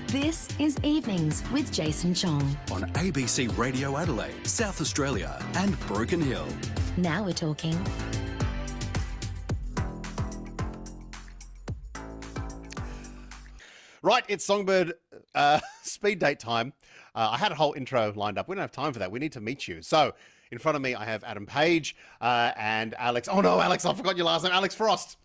This is Evenings with Jason Chong. On ABC Radio Adelaide, South Australia and Broken Hill. Now we're talking. Right, it's Songbird speed date time. I had a whole intro lined up. We don't have time for that. We need to meet you. So, in front of me, I have Adam Page and Alex. Oh no, Alex, I forgot your last name. Alex Frost.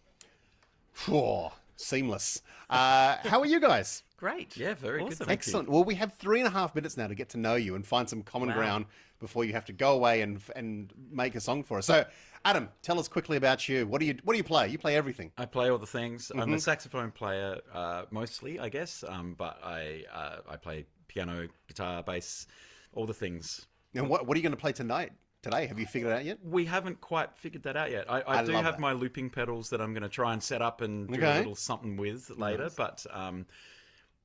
Whew, seamless. How are you guys? Great. Yeah, very awesome. good. Excellent. Well, we have 3.5 minutes now to get to know you and find some common ground before you have to go away and make a song for us. So, Adam, tell us quickly about you. What do you play? You play everything. I play all the things. I'm a saxophone player mostly, I guess, but I play piano, guitar, bass, all the things. And what are you going to play today? Have you figured it out yet? We haven't quite figured that out yet. I do have my looping pedals that I'm going to try and set up and do a little something with later, but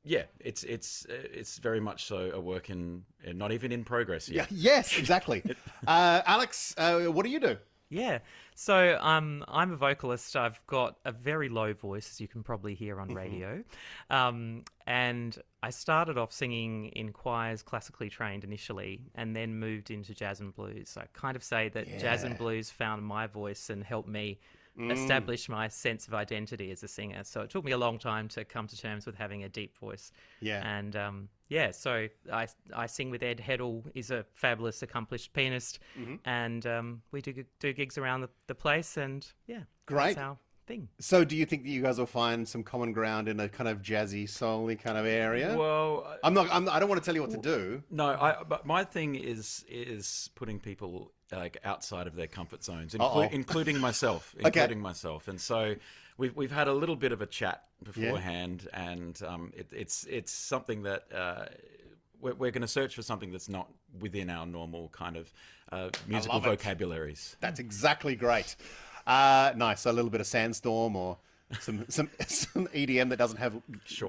yeah, it's very much so a work in not even in progress yet. Yeah, yes, exactly. Alex, what do you do? Yeah, so I'm a vocalist. I've got a very low voice, as you can probably hear on radio. And I started off singing in choirs, classically trained initially, and then moved into jazz and blues. So I kind of say that jazz and blues found my voice and helped me establish my sense of identity as a singer. So it took me a long time to come to terms with having a deep voice. Yeah. And so I sing with Ed Heddle. He's a fabulous, accomplished pianist. And we do gigs around the place. And yeah, great. That's our thing. So do you think that you guys will find some common ground in a kind of jazzy, soul-y kind of area? Well, I don't want to tell you what to do. No, but my thing is putting people like outside of their comfort zones, including myself, and so we've had a little bit of a chat beforehand, and it's something that we're going to search for something that's not within our normal kind of musical vocabularies. That's exactly great. Nice. So a little bit of Sandstorm or some EDM that doesn't have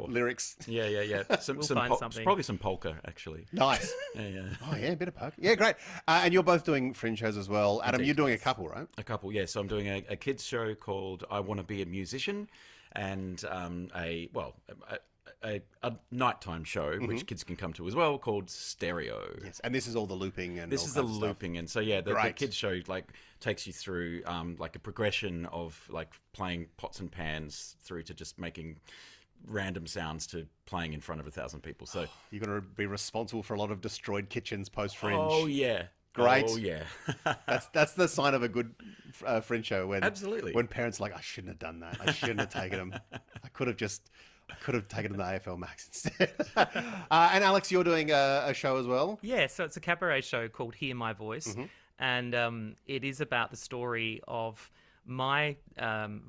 lyrics. Yeah. Probably some polka, actually. Nice. Yeah. Oh, yeah, a bit of polka. Yeah, great. And you're both doing fringe shows as well. Adam, you're doing a couple, right? A couple, yeah. So I'm doing a kids show called I Want to Be a Musician, and a nighttime show which kids can come to as well called Stereo. Yes, and this is all the looping and this is the looping, and so yeah, the kids show like takes you through like a progression of like playing pots and pans through to just making random sounds to playing in front of 1,000 people. So you're going to be responsible for a lot of destroyed kitchens post fringe. Oh yeah. Great. Oh yeah. that's the sign of a good fringe show when absolutely when parents are like, I shouldn't have done that. I shouldn't have taken them. I could have taken them to AFL Max instead. And Alex, you're doing a show as well? Yeah, so it's a cabaret show called Hear My Voice. And it is about the story of my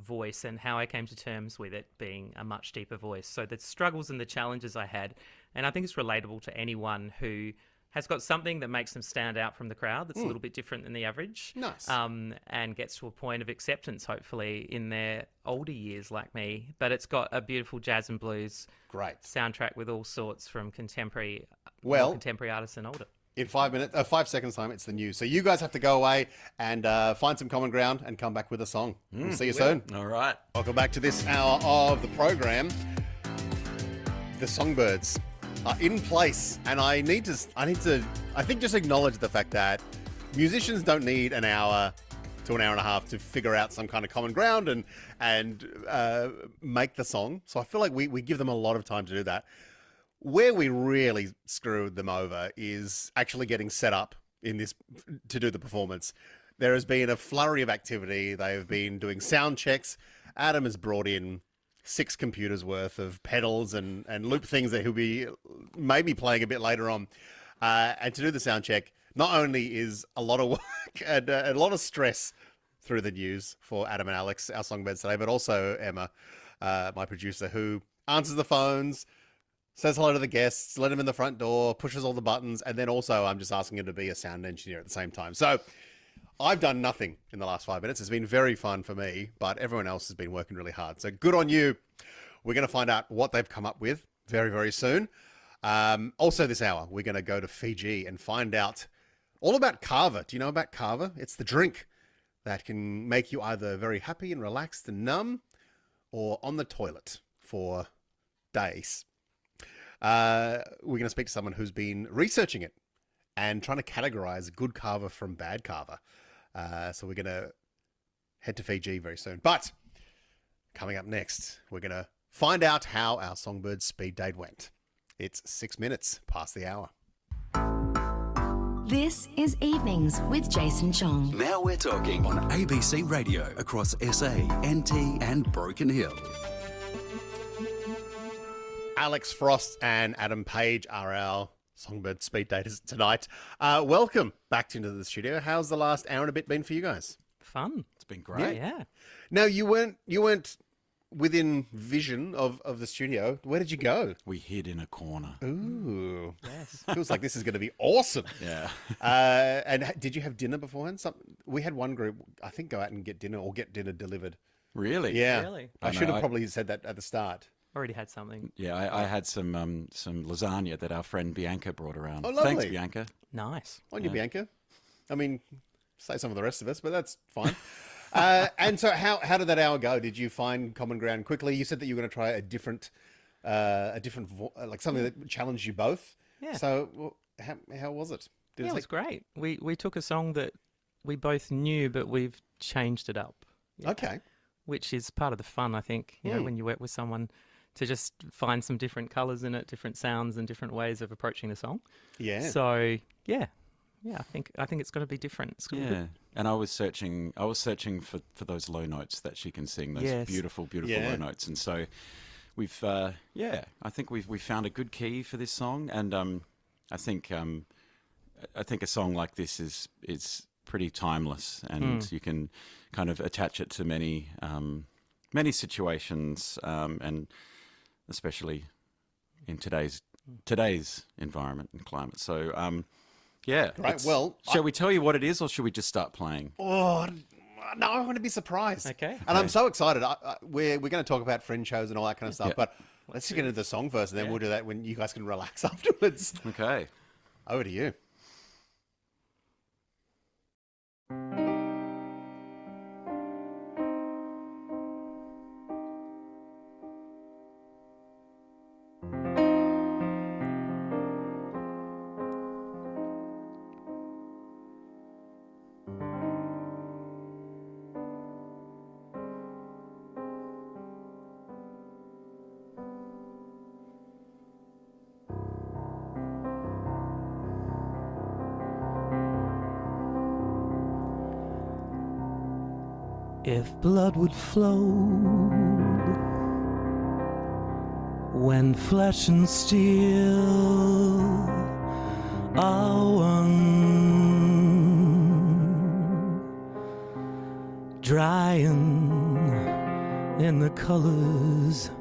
voice and how I came to terms with it being a much deeper voice. So the struggles and the challenges I had. And I think it's relatable to anyone who has got something that makes them stand out from the crowd that's a little bit different than the average. Nice. And gets to a point of acceptance, hopefully, in their older years like me. But it's got a beautiful jazz and blues soundtrack with all sorts from contemporary artists and older. In 5 seconds time, it's the news. So you guys have to go away and find some common ground and come back with a song. We'll see you soon. All right. Welcome back to this hour of the program. The Songbirds are in place, and I think just acknowledge the fact that musicians don't need an hour to an hour and a half to figure out some kind of common ground and make the song. So I feel like we give them a lot of time to do that. Where we really screwed them over is actually getting set up to do the performance. There has been a flurry of activity. They have been doing sound checks. Adam has brought in 6 computers worth of pedals and loop things that he'll be maybe playing a bit later on. And to do the sound check, not only is a lot of work and a lot of stress through the news for Adam and Alex, our songbirds today, but also Emma, my producer, who answers the phones, says hello to the guests, let him in the front door, pushes all the buttons, and then also I'm just asking him to be a sound engineer at the same time. So I've done nothing in the last 5 minutes. It's been very fun for me, but everyone else has been working really hard. So good on you. We're going to find out what they've come up with very, very soon. Also this hour, we're going to go to Fiji and find out all about kava. Do you know about kava? It's the drink that can make you either very happy and relaxed and numb or on the toilet for days. we're going to speak to someone who's been researching it and trying to categorize good carver from bad carver. So we're going to head to Fiji very soon. But coming up next, we're going to find out how our Songbirds speed date went. It's 6 minutes past the hour. This is Evenings with Jason Chong. Now we're talking on ABC Radio across SA, NT and Broken Hill. Alex Frost and Adam Page are our Songbird speed daters tonight. Welcome back into the studio. How's the last hour and a bit been for you guys? Fun. It's been great. Yeah. Now, you weren't within vision of the studio. Where did you go? We hid in a corner. Ooh. Yes. Feels like this is going to be awesome. Yeah. And did you have dinner beforehand? We had one group, I think, go out and get dinner or get dinner delivered. Really? Yeah. Really? I should have probably said that at the start. Already had something. Yeah, I had some lasagna that our friend Bianca brought around. Oh, lovely. Thanks, Bianca. Nice. On you, Bianca. I mean, say some of the rest of us, but that's fine. And so how did that hour go? Did you find common ground quickly? You said that you were going to try a different like something that challenged you both. Yeah. So how was it? It was great. We took a song that we both knew, but we've changed it up. Yeah. Okay. Which is part of the fun, I think, you know, when you work with someone, to just find some different colours in it, different sounds and different ways of approaching the song. Yeah. So, yeah, I think it's going to be different. It's gonna be good. And I was searching for those low notes that she can sing, those beautiful low notes. And so we've I think we've found a good key for this song, and I think a song like this is pretty timeless, and you can kind of attach it to many situations, and especially in today's environment and climate. So Right. Well, shall we tell you what it is, or should we just start playing? Oh no, I want to be surprised. Okay. And I'm so excited. We're going to talk about friend shows and all that kind of stuff, but let's get into the song first, and then we'll do that when you guys can relax afterwards. Okay. Over to you. If blood would flow when flesh and steel are one, drying in the colors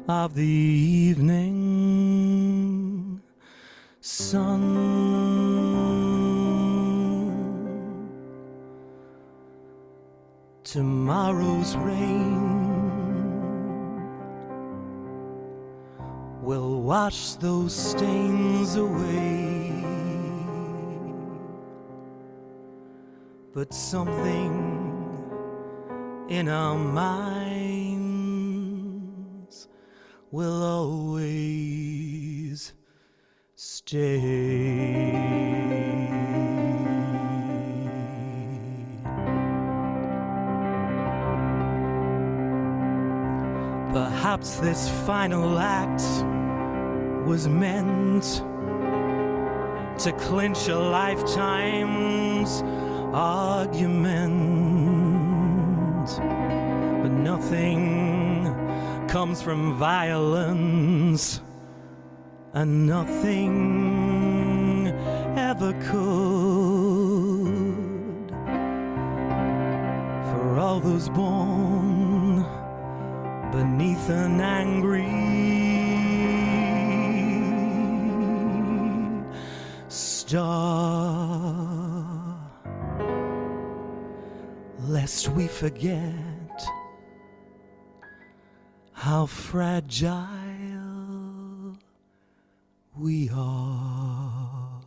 of the evening sun. Tomorrow's rain will wash those stains away, but something in our minds will always stay. Perhaps this final act was meant to clinch a lifetime's argument, but nothing comes from violence, and nothing ever could. For all those born beneath an angry star, lest we forget how fragile we are.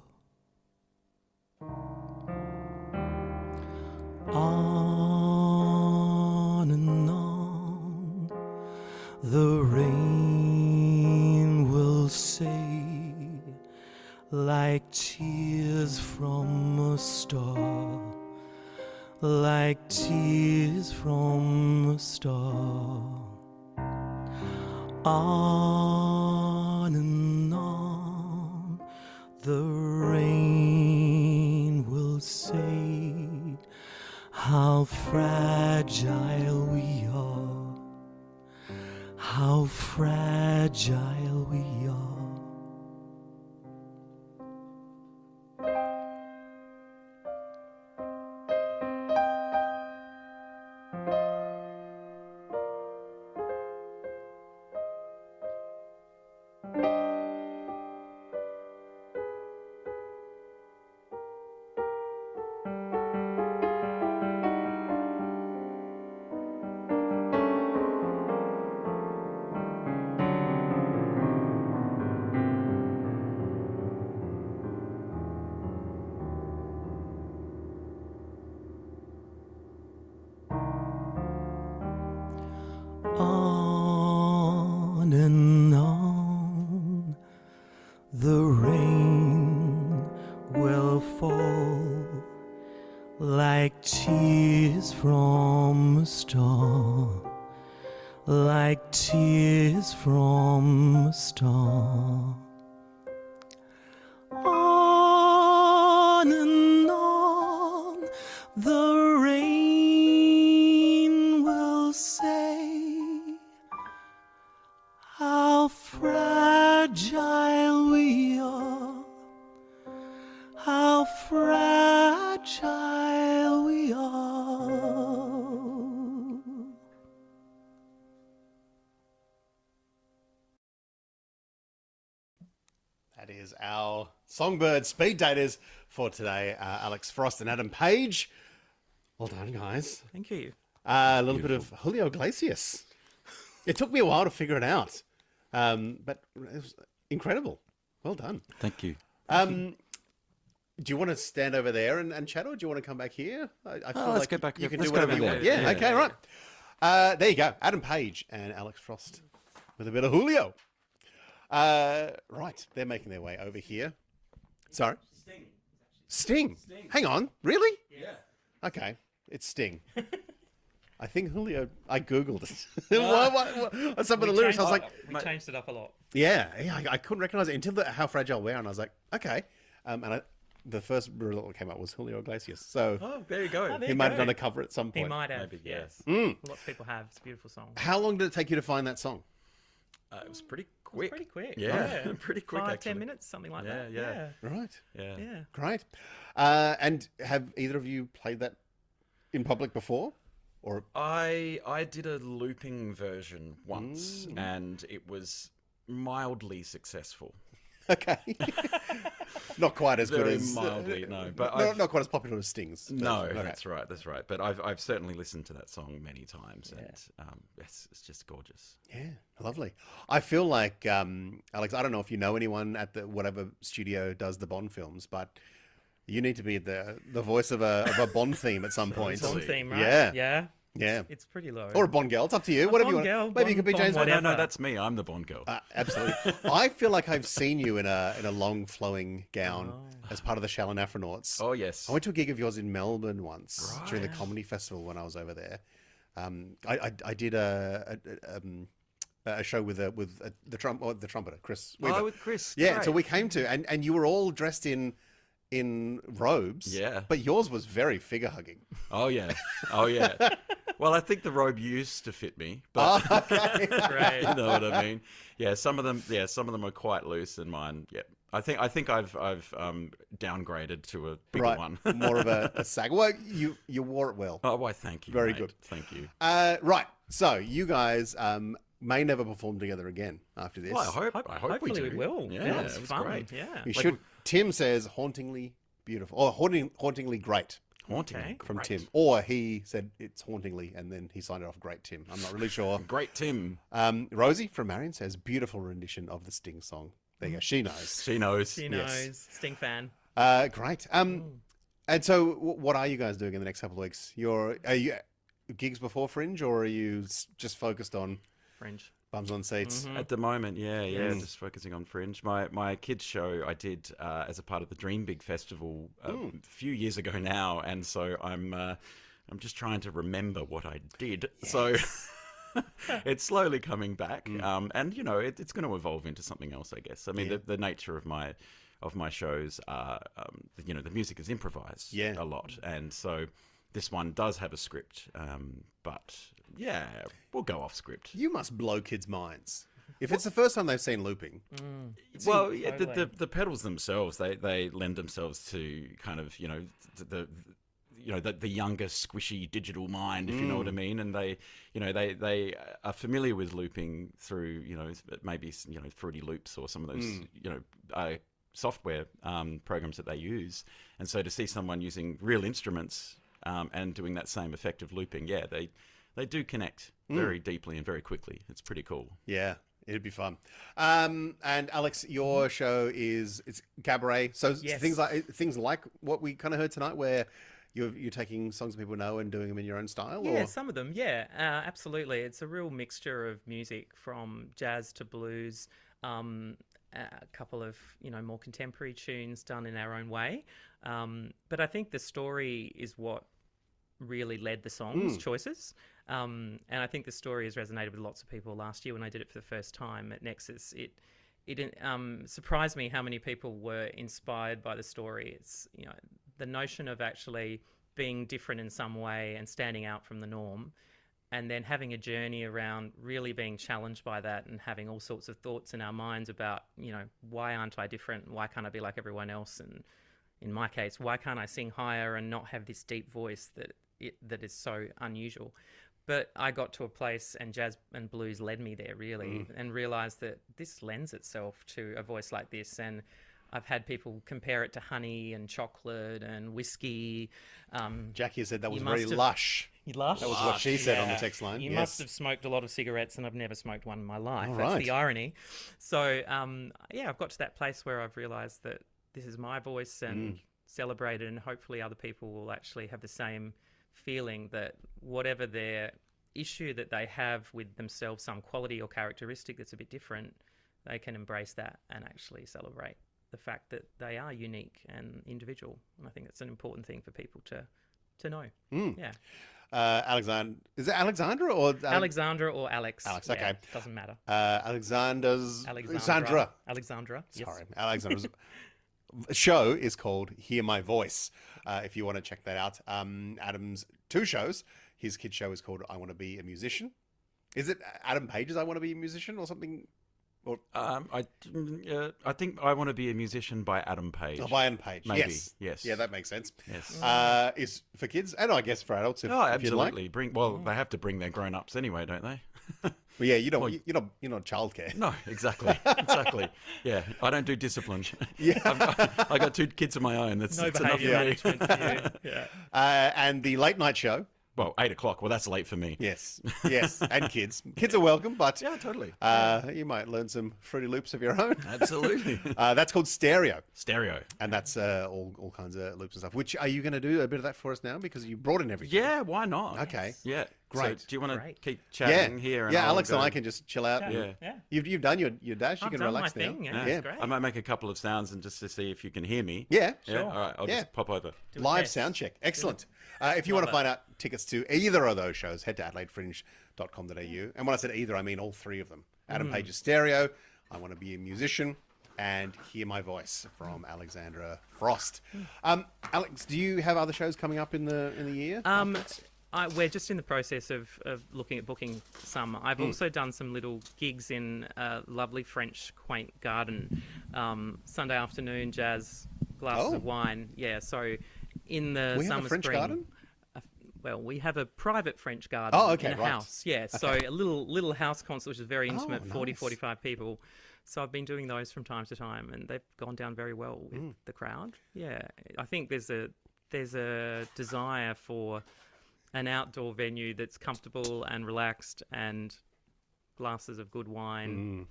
On and on the rain will like tears from a star, like tears from a star. On and on the rain will say how fragile we are, how fragile we are. On and on the rain will fall like tears from a star, like tears from a star. On and on the rain will say how fragile we are, how fragile we are. That is our Songbird speed daters for today. Alex Frost and Adam Page. Well done, guys. Thank you. A little bit of Julio Iglesias. It took me a while to figure it out, but it was incredible. Well done. Thank you. Do you want to stand over there and chat, or do you want to come back here? I feel let's like go back. you can Let's do go whatever you back want. there. Yeah, Yeah. okay, right. There you go. Adam Page and Alex Frost with a bit of Julio. Right, they're making their way over here. Sorry? Sting. Hang on, really? Yeah. Okay, it's Sting. I think Julio. I googled it. What? Some of the lyrics, I was like, We changed it up a lot. yeah, I couldn't recognize it until how fragile we are, and I was like, okay. The first result that came up was Julio Iglesias, so Oh, there you go. there he you might go. have done a cover at some He point. might have. Maybe, yes. Lots of people have. It's a beautiful song. How long did it take you to find that song? It was pretty It's quick. pretty quick. Yeah, pretty quick. 5-10 actually. minutes, something like Yeah, that. yeah. Right, Yeah. Yeah. great. And have either of you played that in public before, or I did a looping version once, and it was mildly successful. okay? Not quite as good Very as mildly, no. But not quite as popular as Sting's. No, version. Okay. that's right. That's right. But I've certainly listened to that song many times, and it's just gorgeous. Yeah, lovely. I feel like Alex. I don't know if you know anyone at the whatever studio does the Bond films, but you need to be the voice of a Bond theme at some point. Bond theme, right? Yeah. Yeah. Yeah. It's pretty low. Or a Bond girl. It's up to you. Whatever you Bond want. girl, Maybe you Bond- could be Bond James Bond. No, whatever. that's me. I'm the Bond girl. Absolutely. I feel like I've seen you in a long flowing gown as part of the Shallon Afronauts. Oh yes. I went to a gig of yours in Melbourne once during the comedy festival when I was over there. I did a show with the trumpeter Chris Weaver. Oh, with Chris. Yeah, Great. so we came to and you were all dressed in robes. Yeah. But yours was very figure hugging. Oh yeah. Oh yeah. Well, I think the robe used to fit me, but Great. you know what I mean. Yeah, some of them. Yeah, some of them are quite loose, and mine. Yeah, I think I've downgraded to a bigger Right. one. More of a sag. Well, you wore it well. Oh, why? Thank you. Very mate. good. Thank you. Right. So you guys may never perform together again after this. Well, I hope we Hopefully do. we will. Yeah, it's it was fun. great. Yeah. You like should. Tim says hauntingly beautiful, or hauntingly great Haunting. Okay. from Great. Tim, or he said it's hauntingly, and then he signed it off great Tim. I'm not really sure. Great Tim. Rosie from Marion says beautiful rendition of the Sting song. There you go. She knows. She knows. She knows. Sting fan. Great. And so, what are you guys doing in the next couple of weeks? Are you gigs before Fringe, or are you just focused on Fringe. Bums on seats. At the moment, just focusing on Fringe. My kids' show I did as a part of the Dream Big Festival a few years ago now, and so I'm just trying to remember what I did. Yes. So it's slowly coming back, and it's going to evolve into something else, I guess. I mean, the nature of my shows are, the music is improvised a lot, and so this one does have a script, but yeah, we'll go off script. You must blow kids' minds. If it's the first time they've seen looping. Well, the pedals themselves, they lend themselves to kind of, the younger squishy digital mind, if you know what I mean. And they are familiar with looping through, maybe, Fruity Loops or some of those, software programs that they use. And so to see someone using real instruments and doing that same effective looping, they do connect very deeply and very quickly. It's pretty cool. Yeah, it'd be fun. And Alex, your show it's cabaret. So things like what we kind of heard tonight, where you're taking songs that people know and doing them in your own style? Yeah, some of them, absolutely. It's a real mixture of music from jazz to blues, a couple of more contemporary tunes done in our own way. But I think the story is what really led the songs choices. And I think the story has resonated with lots of people. Last year when I did it for the first time at Nexus, it surprised me how many people were inspired by the story. It's the notion of actually being different in some way and standing out from the norm, and then having a journey around really being challenged by that and having all sorts of thoughts in our minds about, why aren't I different? Why can't I be like everyone else? And in my case, why can't I sing higher and not have this deep voice that is so unusual? But I got to a place, and jazz and blues led me there, really, and realised that this lends itself to a voice like this. And I've had people compare it to honey and chocolate and whiskey. Jackie said that was very lush. Lush? That was what she said on the text line. You must have smoked a lot of cigarettes, and I've never smoked one in my life. That's the irony. So, I've got to that place where I've realised that this is my voice and celebrate it, and hopefully other people will actually have the same feeling that whatever their issue that they have with themselves, some quality or characteristic that's a bit different, they can embrace that and actually celebrate the fact that they are unique and individual. And I think that's an important thing for people to know. Yeah. Alexandra, is it Alexandra or Alexandra or Alex? Alex, okay. Doesn't matter. Alexandra. Yes. Sorry, Alexandra's show is called Hear My Voice. If you want to check that out, Adam's 2 shows. His kid's show is called I Want to Be a Musician. Is it Adam Page's I Want to Be a Musician or something? Or... I think I Want to Be a Musician by Adam Page. Oh, by Adam Page. Maybe. Yes. Yeah, that makes sense. Yes. Is for kids and I guess for adults. If absolutely. If you'd like. They have to bring their grown-ups anyway, don't they? Well, yeah, you're not childcare. No, exactly. Yeah, I don't do discipline. Yeah, I got 2 kids of my own. That's behaviour management for you. Yeah. And the late night show. Well, 8 o'clock. Well, that's late for me. Yes, and kids. Kids are welcome, but yeah, totally. You might learn some Fruity Loops of your own. Absolutely. That's called Stereo. And that's all kinds of loops and stuff. Which are you going to do a bit of that for us now because you brought in everything? Yeah, why not? Okay. Yeah. Great. So do you want to keep chatting here? Yeah, Alex and I can just chill out. Yeah. You've done your dash. You can relax now. Yeah. Great. I might make a couple of sounds and just to see if you can hear me. Yeah. Sure. All right. I'll just pop over. Live sound check. Excellent. If you want to find out tickets to either of those shows, head to adelaidefringe.com.au. And when I said either, I mean all 3 of them. Adam Page's Stereo, I Want to Be a Musician, and Hear My Voice from Alexandra Frost. Alex, do you have other shows coming up in the year? We're just in the process of looking at booking some. I've also done some little gigs in a lovely French quaint garden. Sunday afternoon, jazz, glasses of wine. Yeah, so in the we summer have a French spring, garden? Well, we have a private French garden in a house. Yeah, so a little house concert, which is very intimate, 40, 45 people. So I've been doing those from time to time, and they've gone down very well with the crowd. Yeah, I think there's a desire for an outdoor venue that's comfortable and relaxed and glasses of good wine.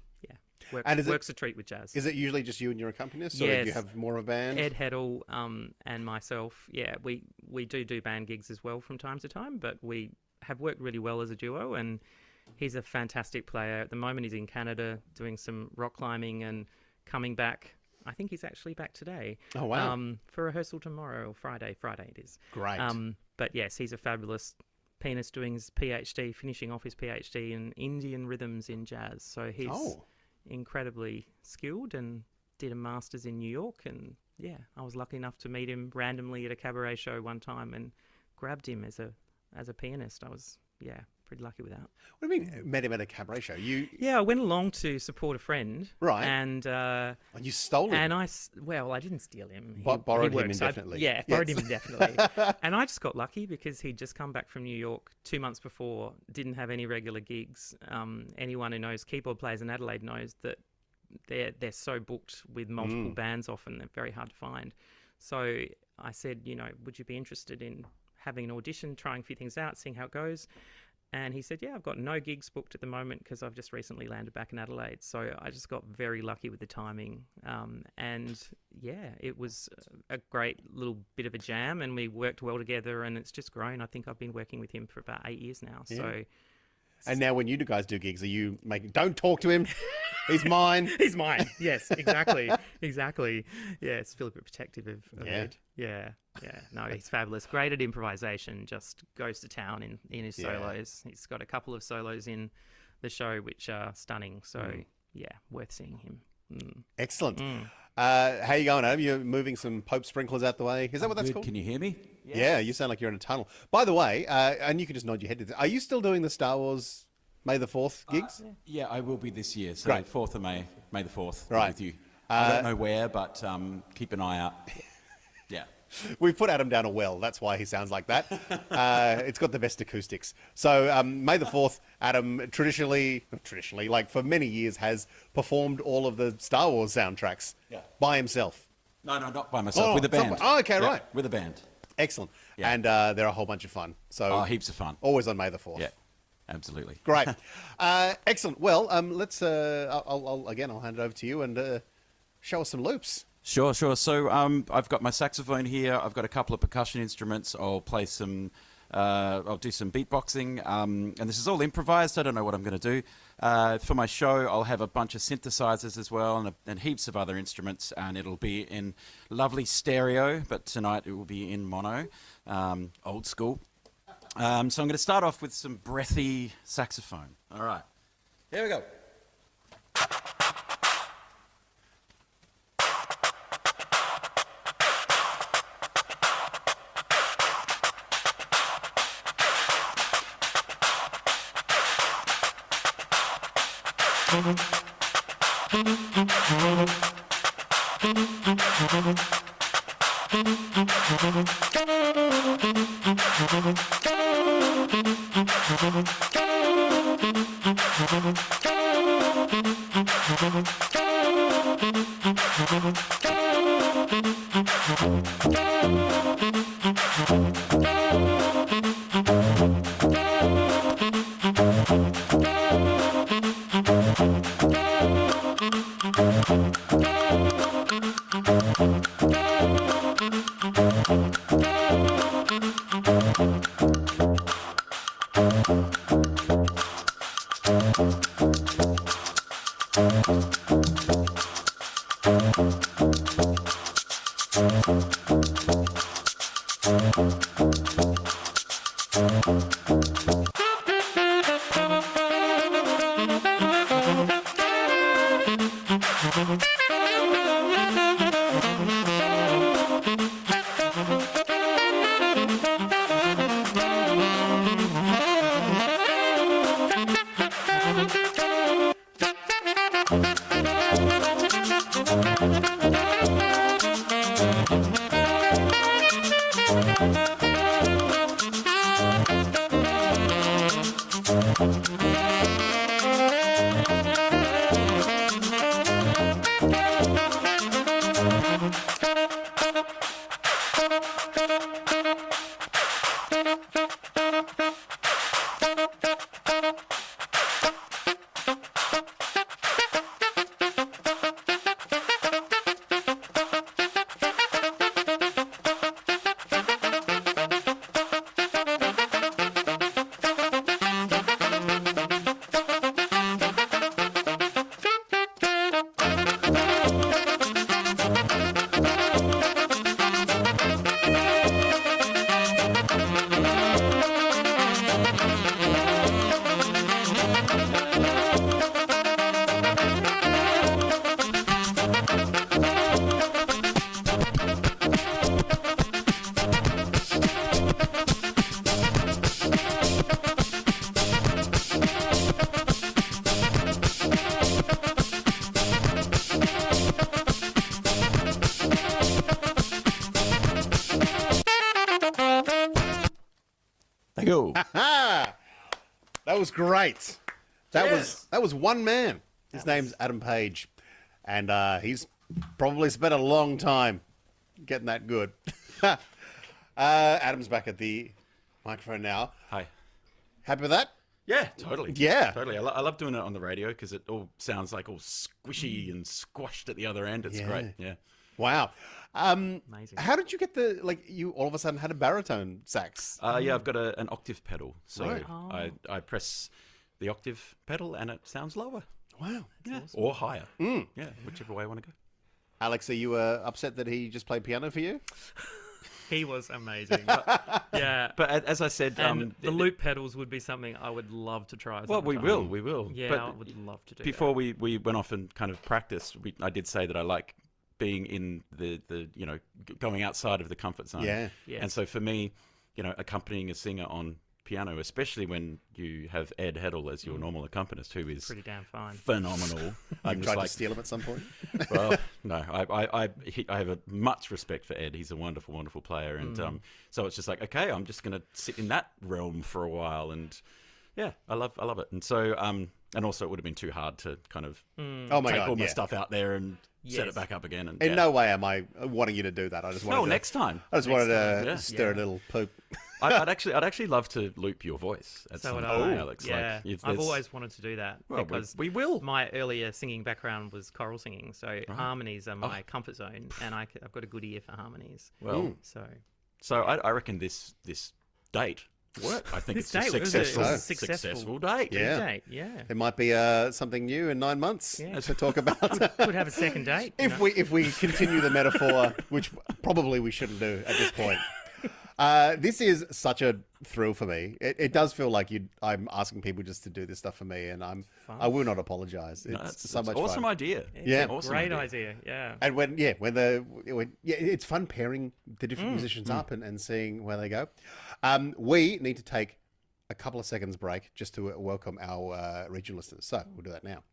Works a treat with jazz. Is it usually just you and your accompanist, or do you have more of a band? Ed Heddle and myself. Yeah, we do band gigs as well from time to time, but we have worked really well as a duo, and he's a fantastic player. At the moment, he's in Canada doing some rock climbing and coming back. I think he's actually back today. Oh, wow. For rehearsal tomorrow or Friday. Friday it is. Great. But yes, he's a fabulous pianist doing his PhD, finishing off his PhD in Indian rhythms in jazz. So he's incredibly skilled and did a master's in New York. And yeah, I was lucky enough to meet him randomly at a cabaret show one time and grabbed him as a pianist. I was, pretty lucky with that. What do you mean, met him at a cabaret show? Yeah, I went along to support a friend. Right. And you stole him? And I didn't steal him. Borrowed him indefinitely. Borrowed him indefinitely. And I just got lucky because he'd just come back from New York 2 months before, didn't have any regular gigs. Anyone who knows keyboard players in Adelaide knows that they're so booked with multiple bands often, they're very hard to find. So I said, would you be interested in having an audition, trying a few things out, seeing how it goes? And he said, I've got no gigs booked at the moment because I've just recently landed back in Adelaide. So I just got very lucky with the timing. It was a great little bit of a jam and we worked well together and it's just grown. I think I've been working with him for about 8 years now. Yeah. So. And now when you guys do gigs, are you don't talk to him, he's mine. He's mine, yes, exactly. Yeah, it's feel a bit protective of it. Yeah. No, he's fabulous. Great at improvisation, just goes to town in his solos. He's got a couple of solos in the show which are stunning. So, worth seeing him. Excellent. How you going, Adam? You're moving some Pope sprinklers out the way. Is that what that's called? Can you hear me? Yeah, you sound like you're in a tunnel. By the way, and you can just nod your head to this, are you still doing the Star Wars May the 4th gigs? Yeah, I will be this year. So Great. 4th of May, May the 4th. Right. With you. I don't know where, but keep an eye out. Yeah. We've put Adam down a well. That's why he sounds like that. It's got the best acoustics. So May the 4th, Adam traditionally, like for many years, has performed all of the Star Wars soundtracks by himself. No, not by myself. With a band. Right. With a band. Excellent. Yeah. And they're a whole bunch of fun. So heaps of fun. Always on May the 4th. Yeah, absolutely. Great. Excellent. Well, let's. I'll hand it over to you and show us some loops. Sure. So I've got my saxophone here. I've got a couple of percussion instruments. I'll play some. I'll do some beatboxing. And this is all improvised. I don't know what I'm going to do. For my show, I'll have a bunch of synthesizers as well and heaps of other instruments. And it'll be in lovely stereo, but tonight it will be in mono, old school. So I'm going to start off with some breathy saxophone. All right. Here we go. That was great. That was one man. His name's Adam Page, and he's probably spent a long time getting that good. Adam's back at the microphone now. Hi. Happy with that? Yeah, totally. Yeah. Totally. I love doing it on the radio because it all sounds like all squishy and squashed at the other end. It's great. Yeah. Wow. Amazing. How did you get you all of a sudden had a baritone sax? Yeah, I've got an octave pedal. So Right. I press the octave pedal and it sounds lower. Wow. Yeah. Or higher. Yeah, whichever way I want to go. Alex, are you upset that he just played piano for you? He was amazing. Yeah. But as I said, And the loop pedals would be something I would love to try. well, we will. Yeah, But I would love to do before we went off and kind of practiced, I did say that I like being in the going outside of the comfort zone. Yeah. And so for me, accompanying a singer on piano, especially when you have Ed Heddle as your normal accompanist, who is pretty damn fine. phenomenal. I've tried to steal him at some point. Well, no, I have a much respect for Ed. He's a wonderful, wonderful player, and so it's just like, okay, I'm just going to sit in that realm for a while, and yeah, I love it. And so, and also, it would have been too hard to kind of Oh my take God, all my yeah. stuff out there and set it Yes. back up again. And In no way am I wanting you to do that. I just wanted no, to, next time. I just wanted to Yeah. stir a little poop. I'd actually love to loop your voice at So some would point, I. Alex. Yeah, Like, if I've there's- always wanted to do that Well, because we will. my earlier singing background was choral singing, so harmonies are my comfort zone, and I've got a good ear for harmonies. Well, So I reckon this date worked. I think This it's a date was a successful successful date. Yeah. date, yeah. There might be something new in 9 months Yeah. to talk about. Could have a second date. you if know? we continue the metaphor, which probably we shouldn't do at this point. This is such a thrill for me. It does feel like I'm asking people just to do this stuff for me, and I will not apologize. It's No, so much awesome fun. idea. Yeah. Awesome Great idea. idea, yeah. And when it's fun pairing the different musicians up and seeing where they go. We need to take a couple of seconds break just to welcome our regional listeners. So we'll do that now.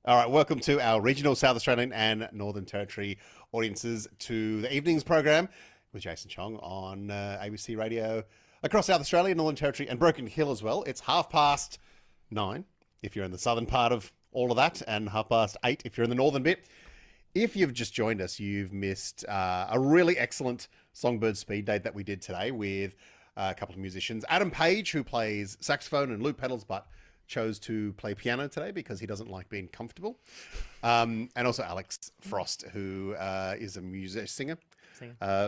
All right, welcome to our regional South Australian and Northern Territory audiences to the evenings program with Jason Chong on ABC Radio across South Australia, Northern Territory, and Broken Hill as well. It's 9:30 if you're in the southern part of all of that, and 8:30 if you're in the northern bit. If you've just joined us, you've missed a really excellent Songbirds speed date that we did today with a couple of musicians. Adam Page, who plays saxophone and loop pedals, but chose to play piano today because he doesn't like being comfortable. And also Alex Frost, who is a singer.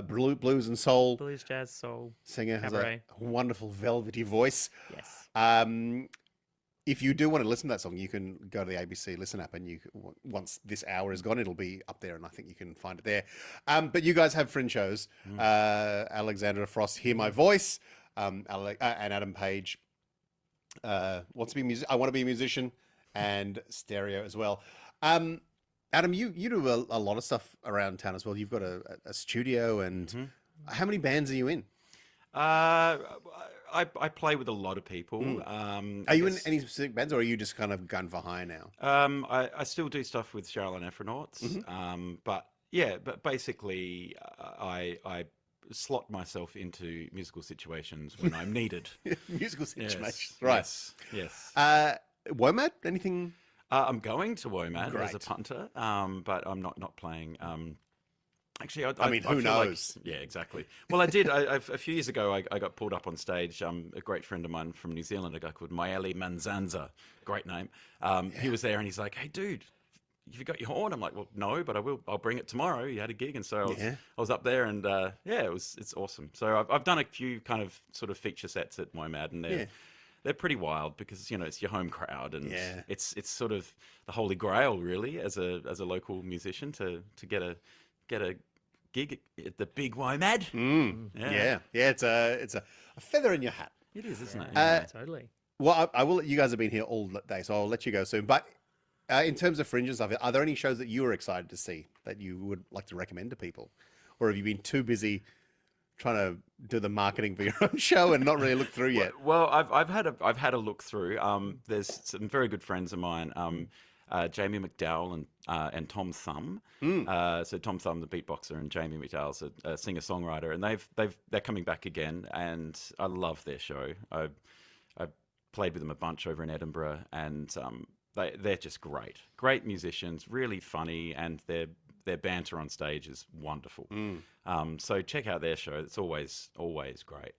Blues and soul Blues, jazz, soul, singer, has cabaret. a wonderful velvety voice. Yes. If you do want to listen to that song, you can go to the ABC Listen app, and once this hour is gone, it'll be up there, and I think you can find it there. But you guys have fringe shows. Alexandra Frost, Hear My Voice, and Adam Page, wants to be I Want to Be a Musician, and Stereo as well. Adam, you do a lot of stuff around town as well. You've got a studio, and how many bands are you in? I play with a lot of people. Are you in any specific bands, or are you just kind of gun for hire now? I still do stuff with Cheryl and Afronauts, but basically I slot myself into musical situations when I'm needed. Musical situations, Yes, right? Yes. WOMAD, anything? I'm going to WOMAD as a Great. punter, but I'm not playing. Actually, I mean, who feel like- knows? yeah, exactly. Well, I did. A few years ago, I got pulled up on stage. A great friend of mine from New Zealand, a guy called Maeli Manzanza, great name. He was there, and he's like, "Hey, dude, have you got your horn?" I'm like, "Well, no, but I will. I'll bring it tomorrow." He had a gig, and so I was up there, and it's awesome. So I've done a few kind of sort of feature sets at WOMAD, and they're pretty wild because it's your home crowd, and it's sort of the holy grail, really, as a local musician to get a gig at the big WOMAD. Yeah. It's a feather in your hat. It is, isn't it? Totally. Well, I will. You guys have been here all day, so I'll let you go soon. But in terms of fringes of it, are there any shows that you were excited to see that you would like to recommend to people, or have you been too busy trying to do the marketing for your own show and not really look through yet? Well, I've had a look through. There's some very good friends of mine, Jamie McDowell and Tom Thumb. So Tom Thumb, the beatboxer, and Jamie McDowell's a singer-songwriter, and they're coming back again, and I love their show. played with them a bunch over in Edinburgh, and they're just great musicians, really funny, and their banter on stage is wonderful. So check out their show; it's always great.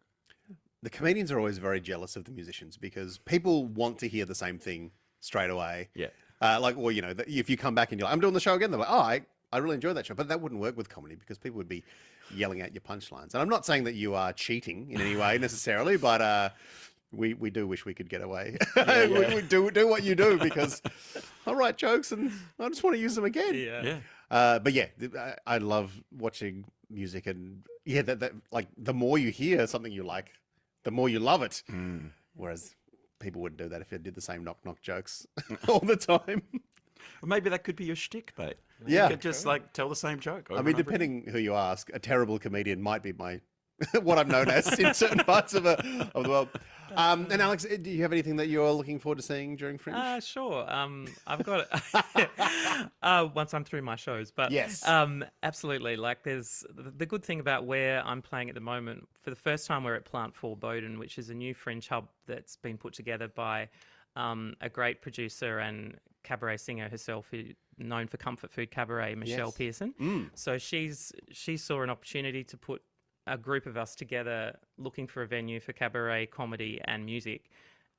The comedians are always very jealous of the musicians because people want to hear the same thing straight away. Yeah. Or, you know, if you come back and you're like, I'm doing the show again, they're like, oh, I really enjoyed that show. But that wouldn't work with comedy because people would be yelling at your punchlines. And I'm not saying that you are cheating in any way necessarily, but we do wish we could get away. We do what you do because I write jokes and I just want to use them again. Yeah. But yeah, I love watching music, and yeah, that like the more you hear something you like, the more you love it. Whereas people wouldn't do that if they did the same knock jokes all the time. Well, maybe that could be your shtick, mate. Yeah. You could just like tell the same joke. I mean, depending who you ask, a terrible comedian might be my what I'm known as in certain parts of the world. And Alex, do you have anything that you're looking forward to seeing during Fringe? Sure. I've got once I'm through my shows, but yes, absolutely. Like, there's the good thing about where I'm playing at the moment. For the first time, we're at Plant 4 Bowden, which is a new Fringe hub that's been put together by a great producer and cabaret singer herself, who's known for Comfort Food Cabaret, Michelle Pearson. So she saw an opportunity to put a group of us together looking for a venue for cabaret, comedy and music.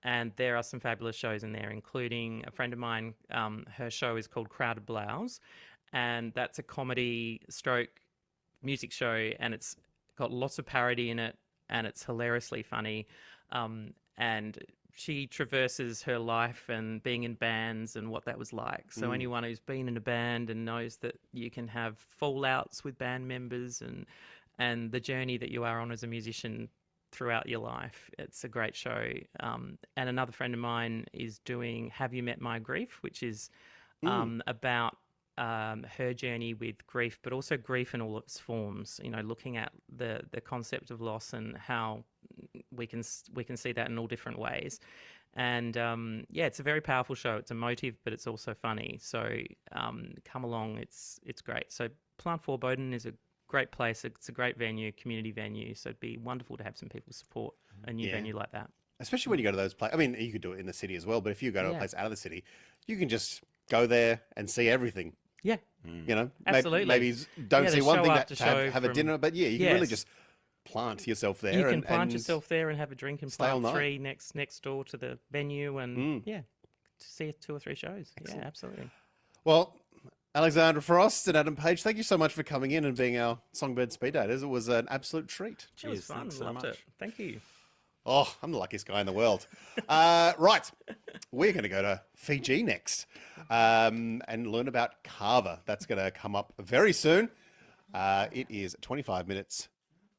And there are some fabulous shows in there, including a friend of mine, her show is called Crowded Blouse, and that's a comedy stroke music show, and it's got lots of parody in it, and it's hilariously funny. And she traverses her life and being in bands and what that was like. So anyone who's been in a band and knows that you can have fallouts with band members and the journey that you are on as a musician throughout your life. It's a great show. And another friend of mine is doing Have You Met My Grief, which is about her journey with grief, but also grief in all its forms, you know, looking at the concept of loss and how we can see that in all different ways. And it's a very powerful show. It's emotive, but it's also funny. So come along, it's great. So Plant 4 Bowden is a great place. It's a great venue, community venue. So it'd be wonderful to have some people support a new venue like that. Especially when you go to those places. I mean, you could do it in the city as well, but if you go to a place out of the city, you can just go there and see everything. Yeah. You know, absolutely. Maybe don't see one thing to have a dinner, but you can really Yes. just plant yourself there. You can plant yourself there and have a drink and stay all Plant night. 3 next door to the venue and to see 2 or 3 shows. Excellent. Yeah, absolutely. Well, Alexandra Frost and Adam Page, thank you so much for coming in and being our Songbird speed daters. It was an absolute treat. It was fun. Loved it. Thank you. Oh, I'm the luckiest guy in the world. Right. We're going to go to Fiji next and learn about Carver. That's going to come up very soon. It is 25 minutes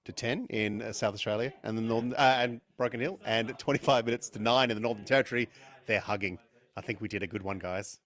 to 10 in South Australia and the Northern and Broken Hill, and 25 minutes to 9 in the Northern Territory. They're hugging. I think we did a good one, guys.